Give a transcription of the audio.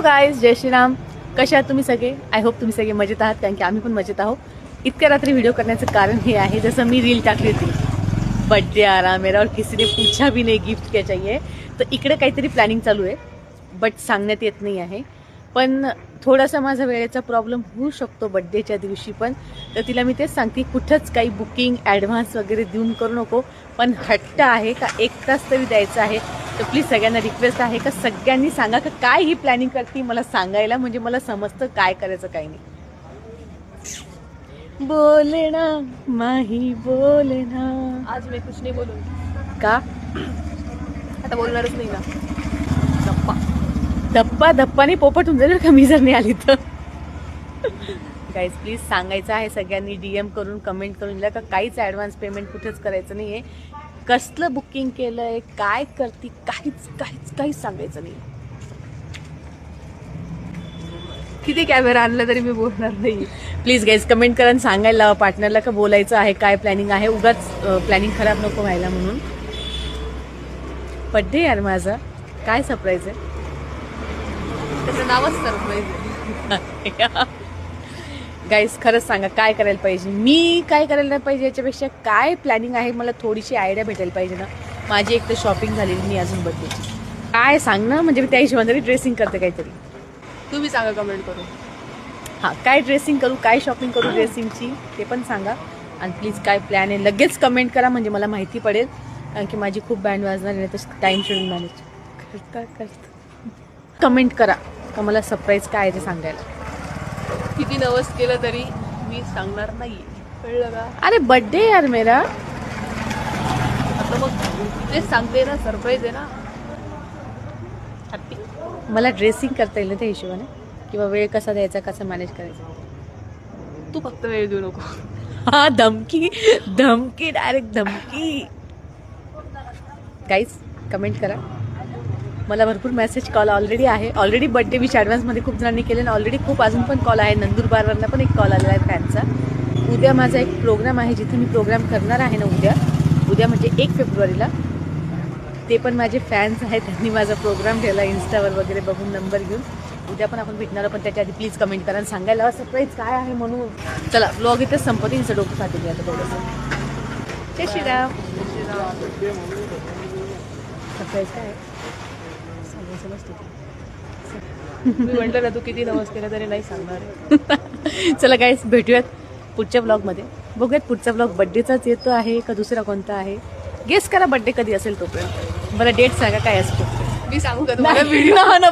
Guys, जय श्रीराम. कशा आहात तुम्ही सगळे? आय होप तुम्ही सगळे मजेत आहात, कारण की आम्ही पण मजेत आहोत. इतक्या रात्री व्हिडिओ करण्याचं कारण हे आहे, जसं मी रील टाकली होती, बर्थडे आ रहा मेरा और किसी ने पूछा भी नहीं गिफ्ट क्या चाहिए. तर इकडे काहीतरी प्लॅनिंग चालू आहे, बट सांगण्यात येत नाही आहे. पण थोडासा माझा वेळेचा प्रॉब्लेम होऊ शकतो बड्डेच्या दिवशी पण. तर तिला मी तेच सांगते, कुठंच काही बुकिंग ॲडव्हान्स वगैरे देऊन करू नको. पण हट्ट आहे का 1 तास तरी द्यायचं आहे. तर प्लीज सगळ्यांना रिक्वेस्ट आहे का सगळ्यांनी सांगा का काय ही प्लॅनिंग करते मला सांगायला, म्हणजे मला समजतं काय करायचं काय नाही. बोलना माही बोलना. आज मैं कुछ नहीं बोलूंगी. का? आता बोलणारच नाही ना. धप्पा धप्पाने पोपट होऊन जाईल का मी जर नाही आली तर. गाईज प्लीज सांगायचं आहे सगळ्यांनी, DM करून कमेंट करून दिला का काहीच ॲडव्हान्स पेमेंट कुठेच करायचं नाही आहे. कसलं बुकिंग केलं आहे, काय करते, काहीच सांगायचं नाही. किती कॅमेरा आणला तरी मी बोलणार नाही. प्लीज गाईज कमेंट करा आणि सांगायला लावा पार्टनरला का बोलायचं आहे, काय प्लॅनिंग आहे. उगाच प्लॅनिंग खराब नको व्हायला म्हणून. बड्डे यार माझा, काय सरप्राईज आहे. त्याचं नावच सरप्राईज आहे. गाईज खरंच सांगा काय करायला पाहिजे, मी काय करायला पाहिजे, याच्यापेक्षा काय प्लॅनिंग आहे मला थोडीशी आयडिया भेटायला पाहिजे ना. माझी एक तर शॉपिंग झालेली मी अजून बड्डेची. काय सांग ना, म्हणजे मी त्या हिशोबाने ड्रेसिंग करते काहीतरी. तुम्ही सांगा कमेंट करून. हां, काय ड्रेसिंग करू, काय शॉपिंग करू ड्रेसिंगची ते पण सांगा. आणि प्लीज काय प्लॅन आहे लगेच कमेंट करा, म्हणजे मला माहिती पडेल. कारण की माझी खूप बँड वाजणार आहे, तशी टाईम शेड्यूल मॅनेज करता. कमेंट करा का मला सरप्राईज काय आहे ते सांगायला. किती नवस केलं तरी मी सांगणार नाही, कळलं का? अरे बड्डे यार मेरा. आता मग तेच सांगते ना, सरप्राईज आहे ना. हॅपी. मला ड्रेसिंग करता येईल ना त्या हिशोबाने, किंवा वेळ कसा द्यायचा, कसा मॅनेज करायचा. तू फक्त वेळ देऊ नको. हा, धमकी डायरेक्ट धमकी. गाईज कमेंट करा. मला भरपूर मेसेज कॉल ऑलरेडी आहे. ऑलरेडी बड्डे विश ॲडव्हान्समध्ये खूप जणांनी केले आणि ऑलरेडी खूप अजून पण कॉल आहे. नंदुरबारवरनं पण एक कॉल आलेला आहे फॅनचा. उद्या माझा एक प्रोग्राम आहे, जिथे मी प्रोग्राम करणार आहे ना उद्या म्हणजे 1 फेब्रुवारीला. ते पण माझे फॅन्स आहेत, त्यांनी माझा प्रोग्राम ठेवला इन्स्टावर वगैरे बघून नंबर घेऊन. उद्या पण आपण भेटणार, पण त्याच्या आधी प्लीज कमेंट करा आणि सांगायला सरप्राईज काय आहे म्हणून. चला ब्लॉग इथेच संपत्ती, इंचं डोकं खाते आता थोडंसं. जय श्रीराम. सरप्राईज काय आहे मी म्हटलं ना, तू किती नवस केलं तरी नाही सांगणार. चला गाईस, भेटूयात पुढच्या ब्लॉगमध्ये. बघूयात पुढचा ब्लॉग बड्डेचाच येतो आहे का दुसरा कोणता आहे. गेस करा बड्डे कधी असेल तोपर्यंत. बरं डेट सांगा काय असतो. मी सांगू का तुम्हाला? व्हिडिओ. बाय.